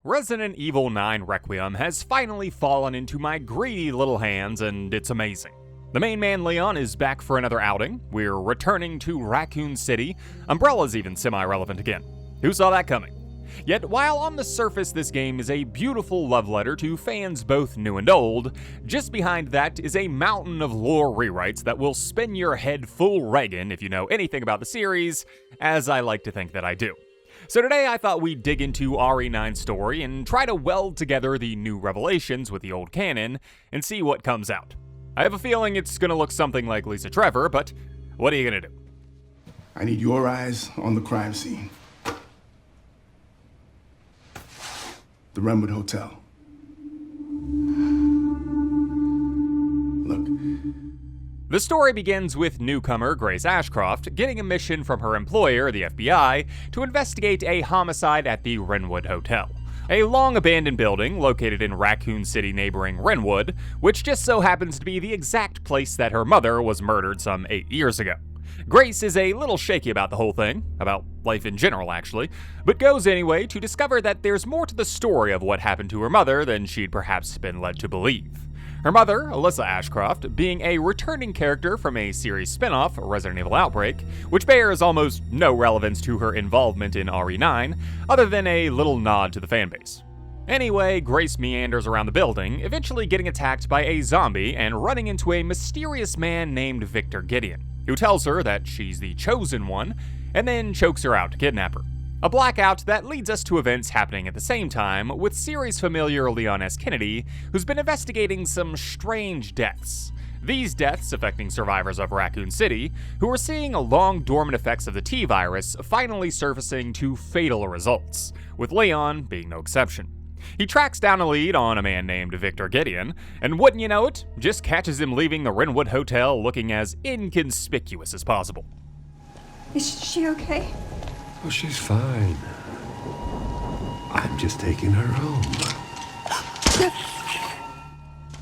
Resident Evil 9 Requiem has finally fallen into my greedy little hands, and it's amazing. The main man Leon is back for another outing. We're returning to Raccoon City. Umbrella's even semi-relevant again. Who saw that coming? Yet while on the surface this game is a beautiful love letter to fans both new and old, just behind that is a mountain of lore rewrites that will spin your head full Reagan if you know anything about the series, as I like to think that I do. So today I thought we'd dig into RE9's story and try to weld together the new revelations with the old canon and see what comes out. I have a feeling it's gonna look something like Lisa Trevor, but what are you gonna do? I need your eyes on the crime scene. The Renwood Hotel. Look. The story begins with newcomer Grace Ashcroft getting a mission from her employer, the FBI, to investigate a homicide at the Renwood Hotel, a long-abandoned building located in Raccoon City neighboring Renwood, which just so happens to be the exact place that her mother was murdered some 8 years ago. Grace is a little shaky about the whole thing, about life in general actually, but goes anyway to discover that there's more to the story of what happened to her mother than she'd perhaps been led to believe. Her mother, Alyssa Ashcroft, being a returning character from a series spin-off, Resident Evil Outbreak, which bears almost no relevance to her involvement in RE9, other than a little nod to the fanbase. Anyway, Grace meanders around the building, eventually getting attacked by a zombie and running into a mysterious man named Victor Gideon, who tells her that she's the chosen one, and then chokes her out to kidnap her. A blackout that leads us to events happening at the same time with series familiar Leon S. Kennedy, who's been investigating some strange deaths. These deaths affecting survivors of Raccoon City, who are seeing long dormant effects of the T-virus finally surfacing to fatal results, with Leon being no exception. He tracks down a lead on a man named Victor Gideon, and wouldn't you know it, just catches him leaving the Renwood Hotel looking as inconspicuous as possible. Is she okay? Oh, she's fine. I'm just taking her home.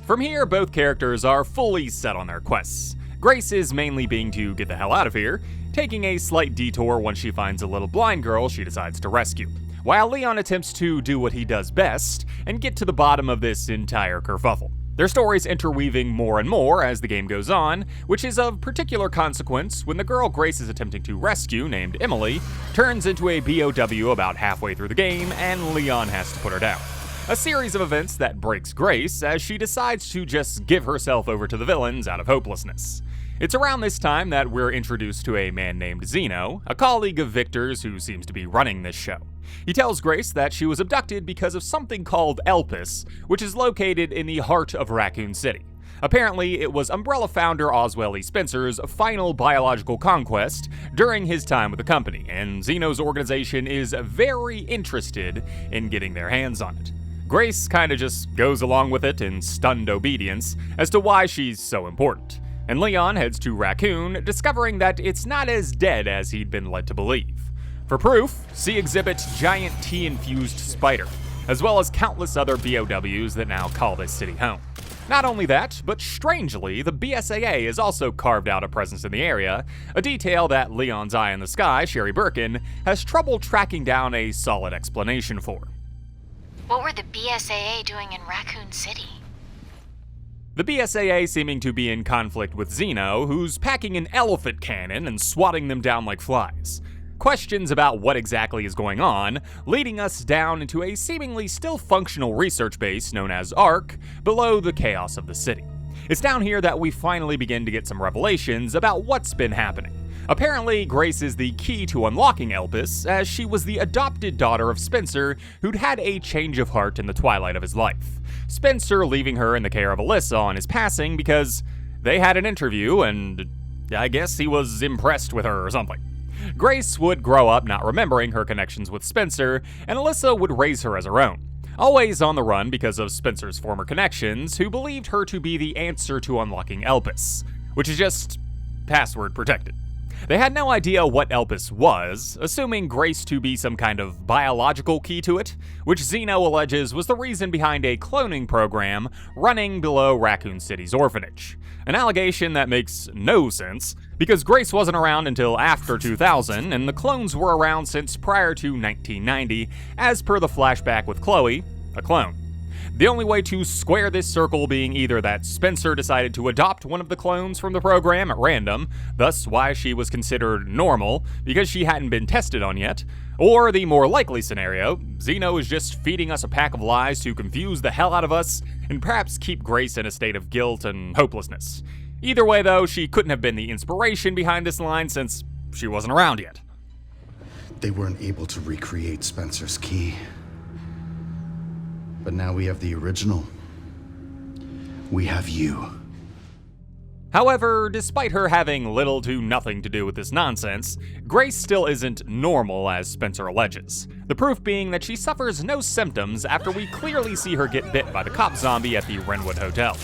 From here, both characters are fully set on their quests. Grace is mainly being to get the hell out of here, taking a slight detour once she finds a little blind girl she decides to rescue, while Leon attempts to do what he does best and get to the bottom of this entire kerfuffle. Their stories interweaving more and more as the game goes on, which is of particular consequence when the girl Grace is attempting to rescue, named Emily, turns into a BOW about halfway through the game and Leon has to put her down. A series of events that breaks Grace as she decides to just give herself over to the villains out of hopelessness. It's around this time that we're introduced to a man named Zeno, a colleague of Victor's who seems to be running this show. He tells Grace that she was abducted because of something called Elpis, which is located in the heart of Raccoon City. Apparently, it was Umbrella founder Oswell E. Spencer's final biological conquest during his time with the company, and Zeno's organization is very interested in getting their hands on it. Grace kinda just goes along with it in stunned obedience as to why she's so important. And Leon heads to Raccoon, discovering that it's not as dead as he'd been led to believe. For proof, see Exhibit Giant Tea-Infused Spider, as well as countless other BOWs that now call this city home. Not only that, but strangely, the BSAA has also carved out a presence in the area, a detail that Leon's eye in the sky, Sherry Birkin, has trouble tracking down a solid explanation for. What were the BSAA doing in Raccoon City? The BSAA seeming to be in conflict with Zeno, who's packing an elephant cannon and swatting them down like flies. Questions about what exactly is going on, leading us down into a seemingly still functional research base known as ARC, below the chaos of the city. It's down here that we finally begin to get some revelations about what's been happening. Apparently, Grace is the key to unlocking Elpis, as she was the adopted daughter of Spencer, who'd had a change of heart in the twilight of his life. Spencer leaving her in the care of Alyssa on his passing because they had an interview and I guess he was impressed with her or something. Grace would grow up not remembering her connections with Spencer, and Alyssa would raise her as her own. Always on the run because of Spencer's former connections, who believed her to be the answer to unlocking Elpis, which is just password protected. They had no idea what Elpis was, assuming Grace to be some kind of biological key to it, which Zeno alleges was the reason behind a cloning program running below Raccoon City's orphanage. An allegation that makes no sense, Because Grace wasn't around until after 2000, and the clones were around since prior to 1990, as per the flashback with Chloe, a clone. The only way to square this circle being either that Spencer decided to adopt one of the clones from the program at random, thus why she was considered normal, because she hadn't been tested on yet, or the more likely scenario, Xeno is just feeding us a pack of lies to confuse the hell out of us, and perhaps keep Grace in a state of guilt and hopelessness. Either way though, she couldn't have been the inspiration behind this line since she wasn't around yet. They weren't able to recreate Spencer's key. But now we have the original. We have you. However, despite her having little to nothing to do with this nonsense, Grace still isn't normal as Spencer alleges. The proof being that she suffers no symptoms after we clearly see her get bit by the cop zombie at the Wrenwood Hotel.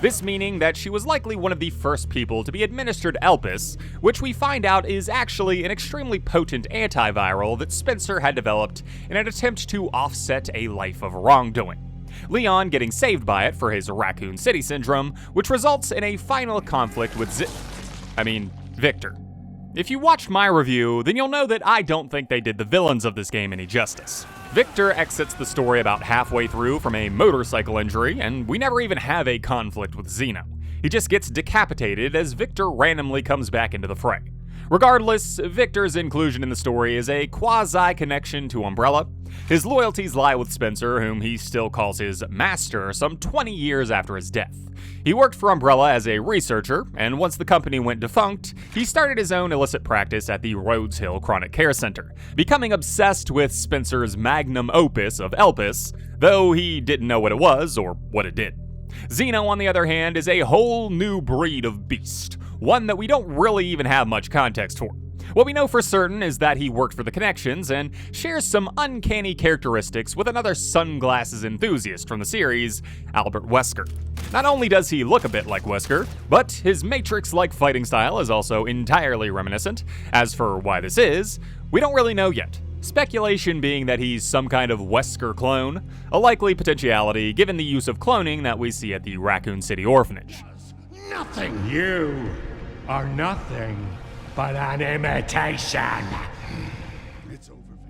This meaning that she was likely one of the first people to be administered Elpis, which we find out is actually an extremely potent antiviral that Spencer had developed in an attempt to offset a life of wrongdoing. Leon getting saved by it for his Raccoon City syndrome, which results in a final conflict with Victor. If you watched my review, then you'll know that I don't think they did the villains of this game any justice. Victor exits the story about halfway through from a motorcycle injury, and we never even have a conflict with Xeno. He just gets decapitated as Victor randomly comes back into the fray. Regardless, Victor's inclusion in the story is a quasi-connection to Umbrella. His loyalties lie with Spencer, whom he still calls his master some 20 years after his death. He worked for Umbrella as a researcher, and once the company went defunct, he started his own illicit practice at the Rhodes Hill Chronic Care Center, becoming obsessed with Spencer's magnum opus of Elpis, though he didn't know what it was or what it did. Xeno, on the other hand, is a whole new breed of beast, one that we don't really even have much context for. What we know for certain is that he worked for the Connections and shares some uncanny characteristics with another sunglasses enthusiast from the series, Albert Wesker. Not only does he look a bit like Wesker, but his Matrix-like fighting style is also entirely reminiscent. As for why this is, we don't really know yet. Speculation being that he's some kind of Wesker clone, a likely potentiality given the use of cloning that we see at the Raccoon City orphanage. Nothing. You are nothing but an imitation.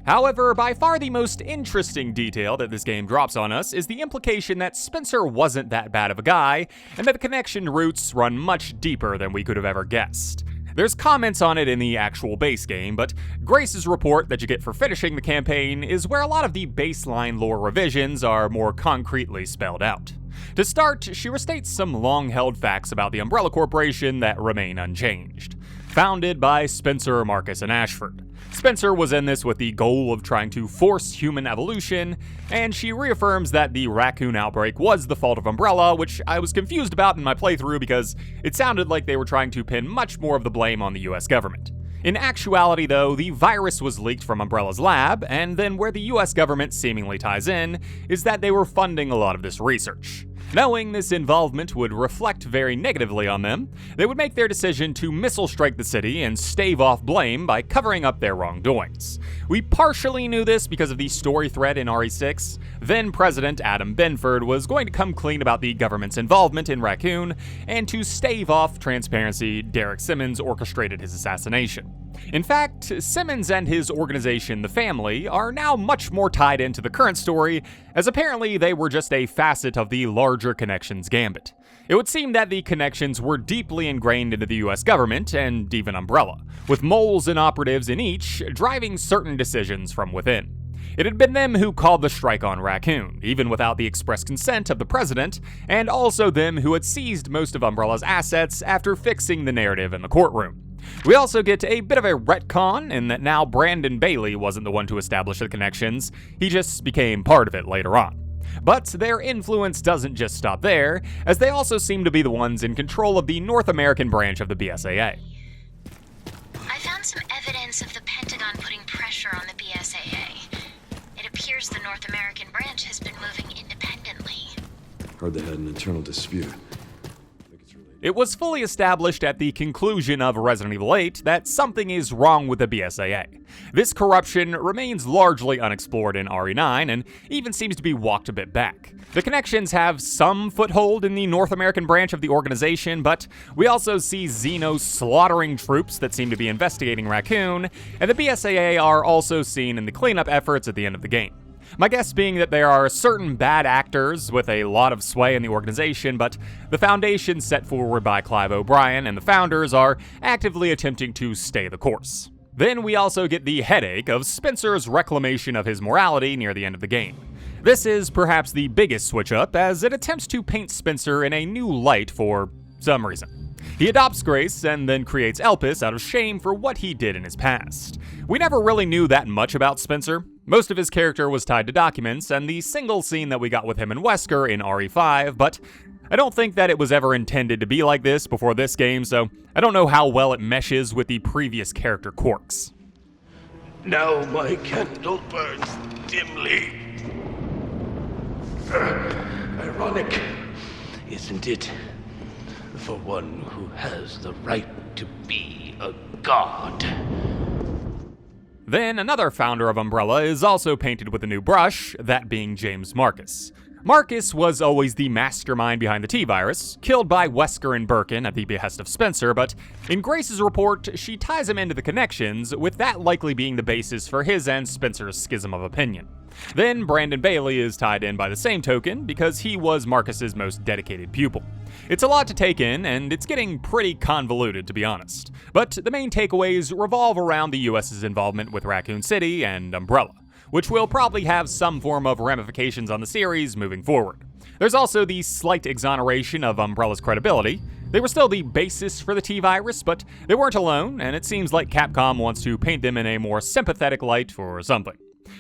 However, by far the most interesting detail that this game drops on us is the implication that Spencer wasn't that bad of a guy, and that the connection roots run much deeper than we could have ever guessed. There's comments on it in the actual base game, but Grace's report that you get for finishing the campaign is where a lot of the baseline lore revisions are more concretely spelled out. To start, she restates some long-held facts about the Umbrella Corporation that remain unchanged. Founded by Spencer, Marcus, and Ashford. Spencer was in this with the goal of trying to force human evolution, and she reaffirms that the raccoon outbreak was the fault of Umbrella, which I was confused about in my playthrough because it sounded like they were trying to pin much more of the blame on the US government. In actuality, though, the virus was leaked from Umbrella's lab, and then where the US government seemingly ties in is that they were funding a lot of this research. Knowing this involvement would reflect very negatively on them, they would make their decision to missile strike the city and stave off blame by covering up their wrongdoings. We partially knew this because of the story thread in RE6. Then President Adam Benford was going to come clean about the government's involvement in Raccoon, and to stave off transparency, Derek Simmons orchestrated his assassination. In fact, Simmons and his organization, The Family, are now much more tied into the current story, as apparently they were just a facet of the larger Connections gambit. It would seem that the Connections were deeply ingrained into the US government, and even Umbrella, with moles and operatives in each driving certain decisions from within. It had been them who called the strike on Raccoon, even without the express consent of the president, and also them who had seized most of Umbrella's assets after fixing the narrative in the courtroom. We also get a bit of a retcon in that now Brandon Bailey wasn't the one to establish the Connections, he just became part of it later on. But their influence doesn't just stop there, as they also seem to be the ones in control of the North American branch of the BSAA. I found some evidence of the Pentagon putting pressure on the BSAA. It appears the North American branch has been moving independently. Heard they had an internal dispute. It was fully established at the conclusion of Resident Evil 8 that something is wrong with the BSAA. This corruption remains largely unexplored in RE9 and even seems to be walked a bit back. The Connections have some foothold in the North American branch of the organization, but we also see Xeno slaughtering troops that seem to be investigating Raccoon, and the BSAA are also seen in the cleanup efforts at the end of the game. My guess being that there are certain bad actors with a lot of sway in the organization, but the foundation set forward by Clive O'Brien and the founders are actively attempting to stay the course. Then we also get the headache of Spencer's reclamation of his morality near the end of the game. This is perhaps the biggest switch up, as it attempts to paint Spencer in a new light for some reason. He adopts Grace and then creates Elpis out of shame for what he did in his past. We never really knew that much about Spencer. Most of his character was tied to documents and the single scene that we got with him and Wesker in RE5, but I don't think that it was ever intended to be like this before this game, so I don't know how well it meshes with the previous character quirks. Now my candle burns dimly. Ironic, isn't it? For one who has the right to be a god. Then another founder of Umbrella is also painted with a new brush, that being James Marcus. Marcus was always the mastermind behind the T-Virus, killed by Wesker and Birkin at the behest of Spencer, but in Grace's report, she ties him into the Connections, with that likely being the basis for his and Spencer's schism of opinion. Then Brandon Bailey is tied in by the same token, because he was Marcus's most dedicated pupil. It's a lot to take in, and it's getting pretty convoluted, to be honest. But the main takeaways revolve around the US's involvement with Raccoon City and Umbrella, which will probably have some form of ramifications on the series moving forward. There's also the slight exoneration of Umbrella's credibility. They were still the basis for the T-Virus, but they weren't alone, and it seems like Capcom wants to paint them in a more sympathetic light or something.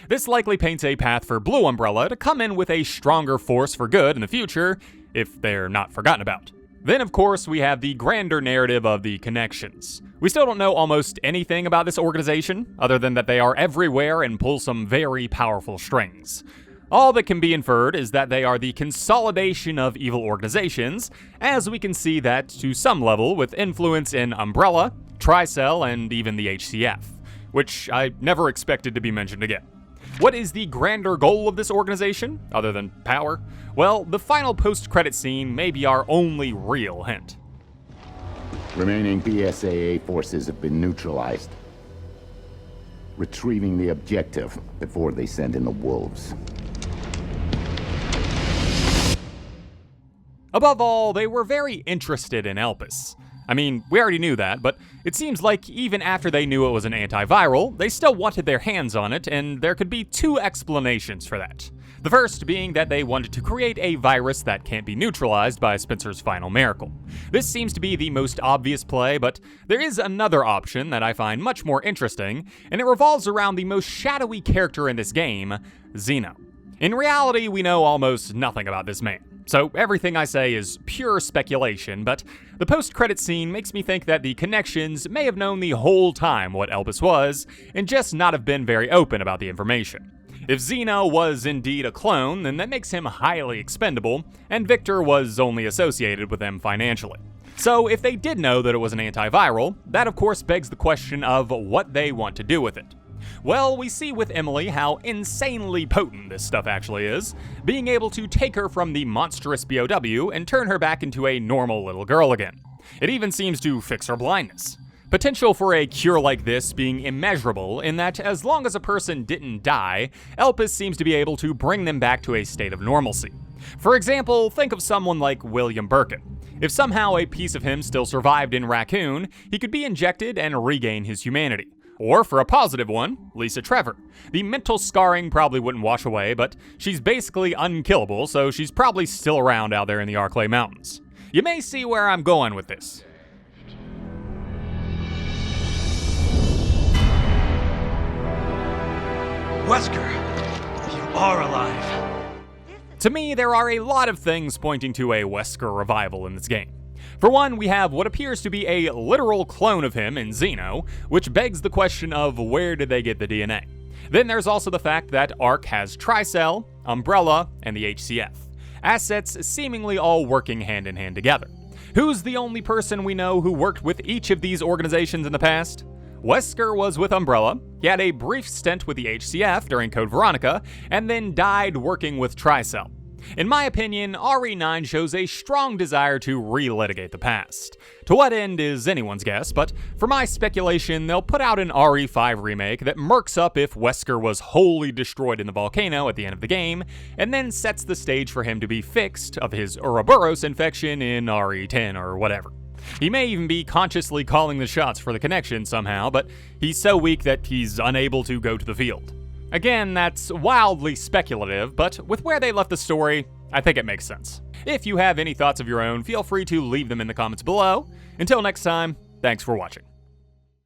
This likely paints a path for Blue Umbrella to come in with a stronger force for good in the future, if they're not forgotten about. Then, of course, we have the grander narrative of the Connections. We still don't know almost anything about this organization, other than that they are everywhere and pull some very powerful strings. All that can be inferred is that they are the consolidation of evil organizations, as we can see that to some level with influence in Umbrella, Tricell, and even the HCF, which I never expected to be mentioned again. What is the grander goal of this organization, other than power? Well, the final post-credit scene may be our only real hint. Remaining BSAA forces have been neutralized. Retrieving the objective before they send in the wolves. Above all, they were very interested in Elpis. I mean, we already knew that, but it seems like even after they knew it was an antiviral, they still wanted their hands on it, and there could be two explanations for that. The first being that they wanted to create a virus that can't be neutralized by Spencer's final miracle. This seems to be the most obvious play, but there is another option that I find much more interesting, and it revolves around the most shadowy character in this game, Xeno. In reality, we know almost nothing about this man, so everything I say is pure speculation, but the post-credit scene makes me think that the Connections may have known the whole time what Elpis was, and just not have been very open about the information. If Xeno was indeed a clone, then that makes him highly expendable, and Victor was only associated with them financially. So if they did know that it was an antiviral, that of course begs the question of what they want to do with it. Well, we see with Emily how insanely potent this stuff actually is, being able to take her from the monstrous BOW and turn her back into a normal little girl again. It even seems to fix her blindness. Potential for a cure like this being immeasurable in that as long as a person didn't die, Elpis seems to be able to bring them back to a state of normalcy. For example, think of someone like William Birkin. If somehow a piece of him still survived in Raccoon, he could be injected and regain his humanity. Or, for a positive one, Lisa Trevor. The mental scarring probably wouldn't wash away, but she's basically unkillable, so she's probably still around out there in the Arklay Mountains. You may see where I'm going with this. Wesker, you are alive. To me, there are a lot of things pointing to a Wesker revival in this game. For one, we have what appears to be a literal clone of him in Xeno, which begs the question of where did they get the DNA? Then there's also the fact that ARC has Tricell, Umbrella, and the HCF. Assets seemingly all working hand in hand together. Who's the only person we know who worked with each of these organizations in the past? Wesker was with Umbrella, he had a brief stint with the HCF during Code Veronica, and then died working with Tricell. In my opinion, RE9 shows a strong desire to relitigate the past. To what end is anyone's guess, but for my speculation, they'll put out an RE5 remake that murks up if Wesker was wholly destroyed in the volcano at the end of the game, and then sets the stage for him to be fixed of his Ouroboros infection in RE10 or whatever. He may even be consciously calling the shots for the connection somehow, but he's so weak that he's unable to go to the field. Again, that's wildly speculative, but with where they left the story, I think it makes sense. If you have any thoughts of your own, feel free to leave them in the comments below. Until next time, thanks for watching.